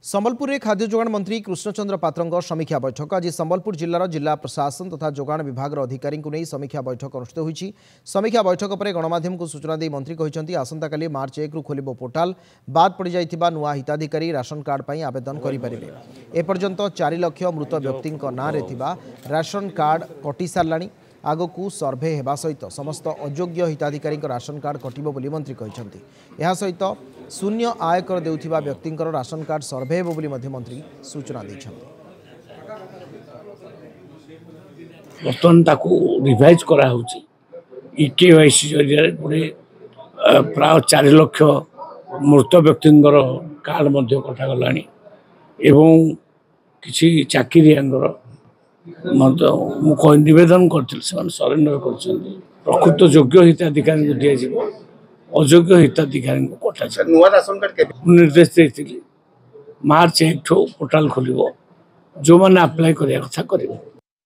संबलपुर में खाद्य जोगाण मंत्री कृष्णचंद्र पात्र समीक्षा बैठक आज संबलपुर जिलार जिला प्रशासन तथा जोगाण विभाग अधिकारी को नहीं समीक्षा बैठक अनुष्ठित होती। समीक्षा बैठक पर गणमाध्यम को सूचना दे मंत्री कहते आसंता काली मार्च 1 रु खोल पोर्टाल बाद पड़ जाइथिबा नुआ हिताधिकारी राशन कार्ड पर आवेदन करेंगे। एपर्यंत 4 लाख मृत व्यक्ति नाँ राशन कार्ड कटि सारा आगकू सर्भे होगा सहित समस्त अयोग्य हिताधिकारी राशन कार्ड कटिबो बोली मंत्री कहते। यह सहित शून्य आयकर देउथिबा व्यक्तिंकर राशन कार्ड सर्भे होबो बोली मध्य मंत्री सूचना दैछन्ति। बर्तमान ताकू रिवाइज करा होची ईकेवाईसी जरिया पुरे प्राय 4 लाख मृत व्यक्तिंकर कार्ड मध्य कटा गलानी एवं किछि चाकिरियांगर मु निवेदन करथिल से सरेंडर करछन्ति। प्रकृत योग्य हिताधिकारी को दिया जिवो अयोग्य हिताधिकारी को कटा नुआ राशन कार्ड के निर्देश देथिली मार्च 1 पोर्टाल खोलिबो जो माने अप्लाई करिया कथा करिबो।